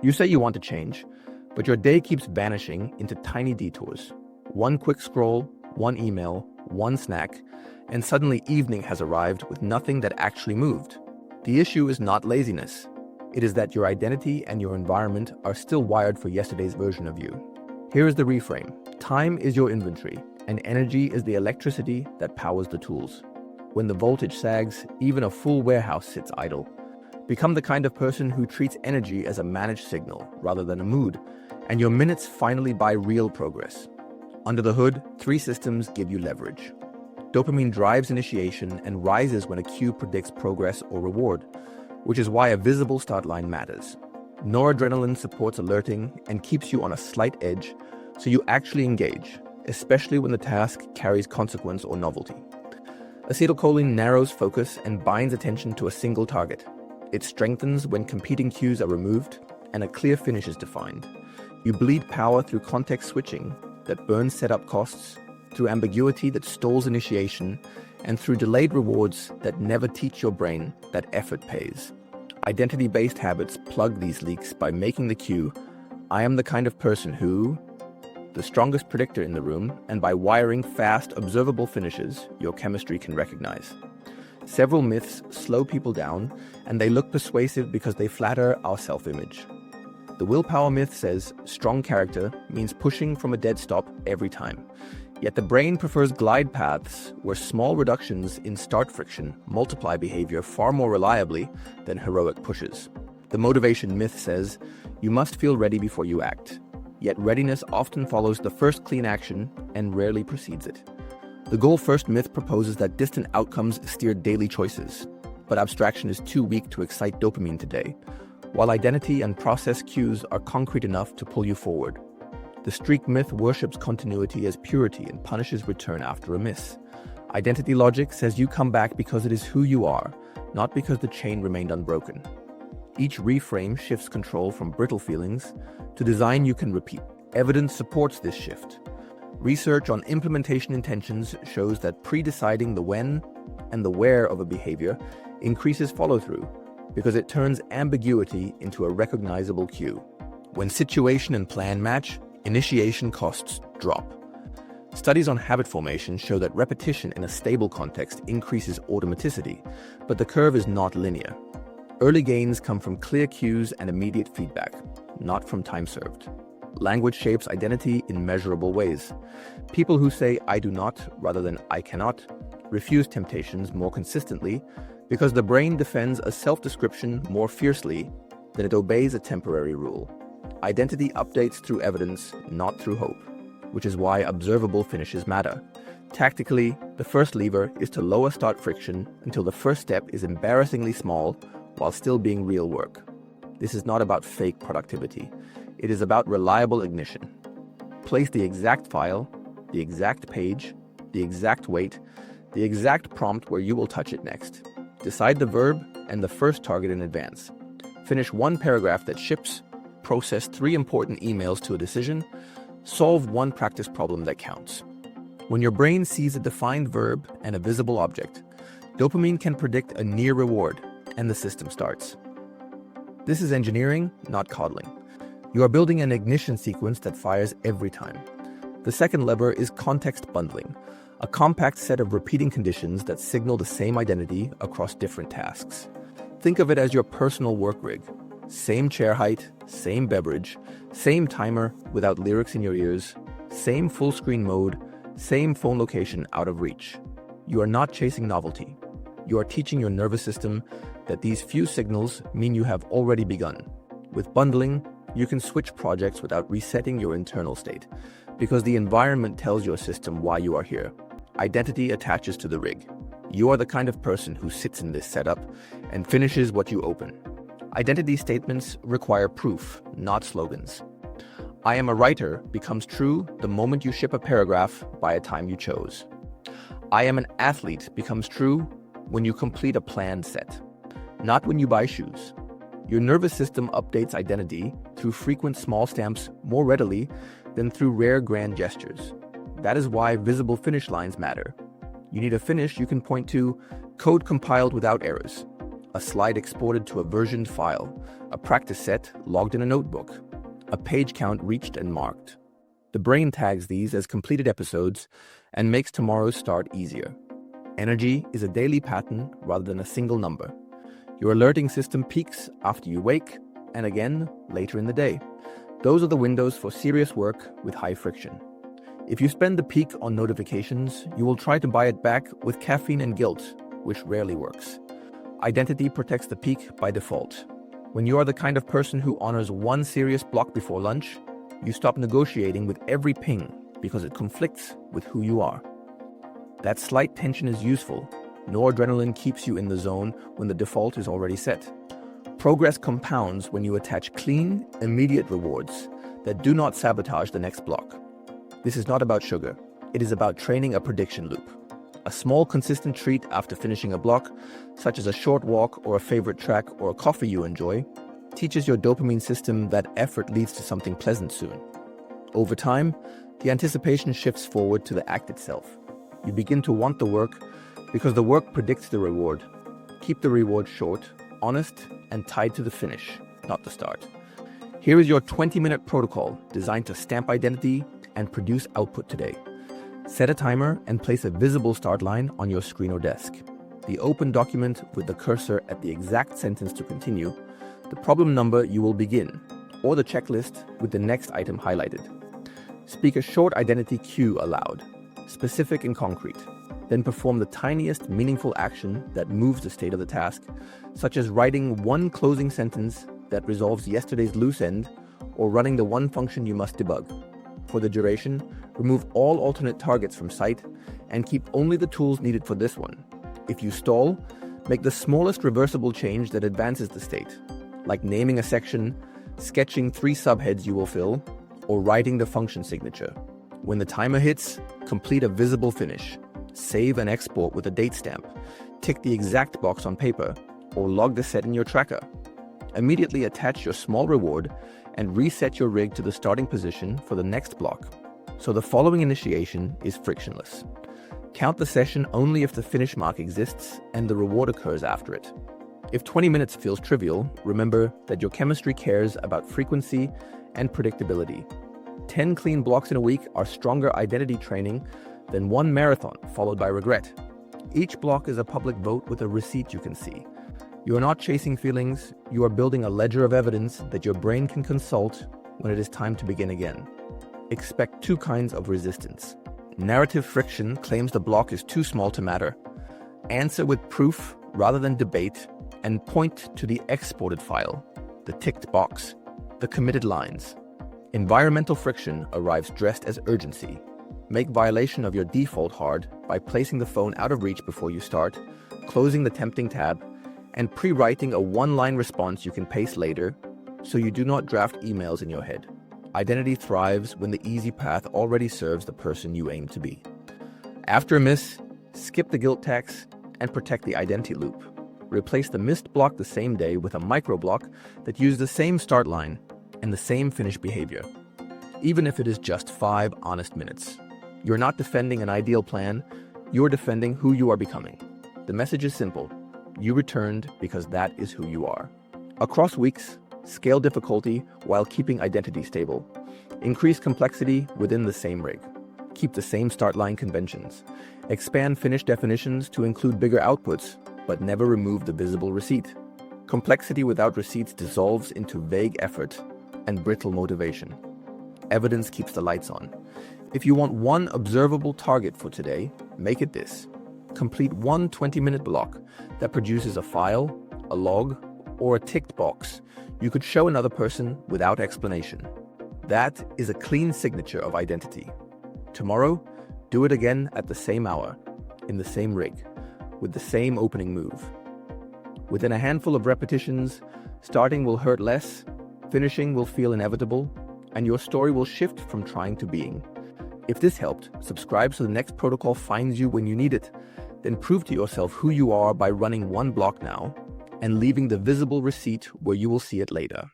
You say you want to change, but your day keeps vanishing into tiny detours. One quick scroll, one email, one snack, and suddenly evening has arrived with nothing that actually moved. The issue is not laziness. It is that your identity and your environment are still wired for yesterday's version of you. Here is the reframe. Time is your inventory, and energy is the electricity that powers the tools. When the voltage sags, even a full warehouse sits idle. Become the kind of person who treats energy as a managed signal rather than a mood, and your minutes finally buy real progress. Under the hood, 3 systems give you leverage. Dopamine drives initiation and rises when a cue predicts progress or reward, which is why a visible start line matters. Noradrenaline supports alerting and keeps you on a slight edge, so you actually engage, especially when the task carries consequence or novelty. Acetylcholine narrows focus and binds attention to a single target. It strengthens when competing cues are removed and a clear finish is defined. You bleed power through context switching that burns setup costs, through ambiguity that stalls initiation, and through delayed rewards that never teach your brain that effort pays. Identity-based habits plug these leaks by making the cue, I am the kind of person who, the strongest predictor in the room, and by wiring fast, observable finishes your chemistry can recognize. Several myths slow people down, and they look persuasive because they flatter our self-image. The willpower myth says strong character means pushing from a dead stop every time. Yet the brain prefers glide paths where small reductions in start friction multiply behavior far more reliably than heroic pushes. The motivation myth says you must feel ready before you act. Yet readiness often follows the first clean action and rarely precedes it. The goal-first myth proposes that distant outcomes steer daily choices, but abstraction is too weak to excite dopamine today, while identity and process cues are concrete enough to pull you forward. The streak myth worships continuity as purity and punishes return after a miss. Identity logic says you come back because it is who you are, not because the chain remained unbroken. Each reframe shifts control from brittle feelings to design you can repeat. Evidence supports this shift. Research on implementation intentions shows that pre-deciding the when and the where of a behavior increases follow-through because it turns ambiguity into a recognizable cue. When situation and plan match, initiation costs drop. Studies on habit formation show that repetition in a stable context increases automaticity, but the curve is not linear. Early gains come from clear cues and immediate feedback, not from time served. Language shapes identity in measurable ways. People who say I do not rather than I cannot refuse temptations more consistently because the brain defends a self-description more fiercely than it obeys a temporary rule. Identity updates through evidence, not through hope, which is why observable finishes matter. Tactically, the first lever is to lower start friction until the first step is embarrassingly small while still being real work. This is not about fake productivity. It is about reliable ignition. Place the exact file, the exact page, the exact weight, the exact prompt where you will touch it next. Decide the verb and the first target in advance. Finish one paragraph that ships, process 3 important emails to a decision, solve one practice problem that counts. When your brain sees a defined verb and a visible object, dopamine can predict a near reward, and the system starts. This is engineering, not coddling. You are building an ignition sequence that fires every time. The second lever is context bundling, a compact set of repeating conditions that signal the same identity across different tasks. Think of it as your personal work rig. Same chair height, same beverage, same timer without lyrics in your ears, same full screen mode, same phone location out of reach. You are not chasing novelty. You are teaching your nervous system that these few signals mean you have already begun. With bundling, you can switch projects without resetting your internal state, because the environment tells your system why you are here. Identity attaches to the rig. You are the kind of person who sits in this setup and finishes what you open. Identity statements require proof, not slogans. I am a writer becomes true the moment you ship a paragraph by a time you chose. I am an athlete becomes true when you complete a planned set, not when you buy shoes. Your nervous system updates identity through frequent small stamps more readily than through rare grand gestures. That is why visible finish lines matter. You need a finish you can point to, code compiled without errors, a slide exported to a versioned file, a practice set logged in a notebook, a page count reached and marked. The brain tags these as completed episodes and makes tomorrow's start easier. Energy is a daily pattern rather than a single number. Your alerting system peaks after you wake and again later in the day. Those are the windows for serious work with high friction. If you spend the peak on notifications, you will try to buy it back with caffeine and guilt, which rarely works. Identity protects the peak by default. When you are the kind of person who honors one serious block before lunch, you stop negotiating with every ping because it conflicts with who you are. That slight tension is useful. Noradrenaline keeps you in the zone when the default is already set. Progress compounds when you attach clean, immediate rewards that do not sabotage the next block. This is not about sugar. It is about training a prediction loop. A small, consistent treat after finishing a block, such as a short walk or a favorite track or a coffee you enjoy, teaches your dopamine system that effort leads to something pleasant soon. Over time, the anticipation shifts forward to the act itself. You begin to want the work because the work predicts the reward. Keep the reward short, honest, and tied to the finish, not the start. Here is your 20-minute protocol designed to stamp identity and produce output today. Set a timer and place a visible start line on your screen or desk. The open document with the cursor at the exact sentence to continue, the problem number you will begin, or the checklist with the next item highlighted. Speak a short identity cue aloud, specific and concrete. Then perform the tiniest meaningful action that moves the state of the task, such as writing one closing sentence that resolves yesterday's loose end or running the one function you must debug. For the duration, remove all alternate targets from sight and keep only the tools needed for this one. If you stall, make the smallest reversible change that advances the state, like naming a section, sketching 3 subheads you will fill, or writing the function signature. When the timer hits, complete a visible finish. Save and export with a date stamp. Tick the exact box on paper, or log the set in your tracker. Immediately attach your small reward and reset your rig to the starting position for the next block, so the following initiation is frictionless. Count the session only if the finish mark exists and the reward occurs after it. If 20 minutes feels trivial, remember that your chemistry cares about frequency and predictability. 10 clean blocks in a week are stronger identity training than one marathon followed by regret. Each block is a public vote with a receipt you can see. You are not chasing feelings, you are building a ledger of evidence that your brain can consult when it is time to begin again. Expect 2 kinds of resistance. Narrative friction claims the block is too small to matter. Answer with proof rather than debate, and point to the exported file, the ticked box, the committed lines. Environmental friction arrives dressed as urgency. Make violation of your default hard by placing the phone out of reach before you start, closing the tempting tab, and pre-writing a one-line response you can paste later so you do not draft emails in your head. Identity thrives when the easy path already serves the person you aim to be. After a miss, skip the guilt tax and protect the identity loop. Replace the missed block the same day with a micro block that uses the same start line and the same finish behavior, even if it is just 5 honest minutes. You're not defending an ideal plan, you're defending who you are becoming. The message is simple. You returned because that is who you are. Across weeks, scale difficulty while keeping identity stable. Increase complexity within the same rig. Keep the same start line conventions. Expand finish definitions to include bigger outputs, but never remove the visible receipt. Complexity without receipts dissolves into vague effort and brittle motivation. Evidence keeps the lights on. If you want one observable target for today, make it this. Complete one 20-minute block that produces a file, a log, or a ticked box you could show another person without explanation. That is a clean signature of identity. Tomorrow, do it again at the same hour, in the same rig, with the same opening move. Within a handful of repetitions, starting will hurt less, finishing will feel inevitable, and your story will shift from trying to being. If this helped, subscribe so the next protocol finds you when you need it. Then prove to yourself who you are by running one block now and leaving the visible receipt where you will see it later.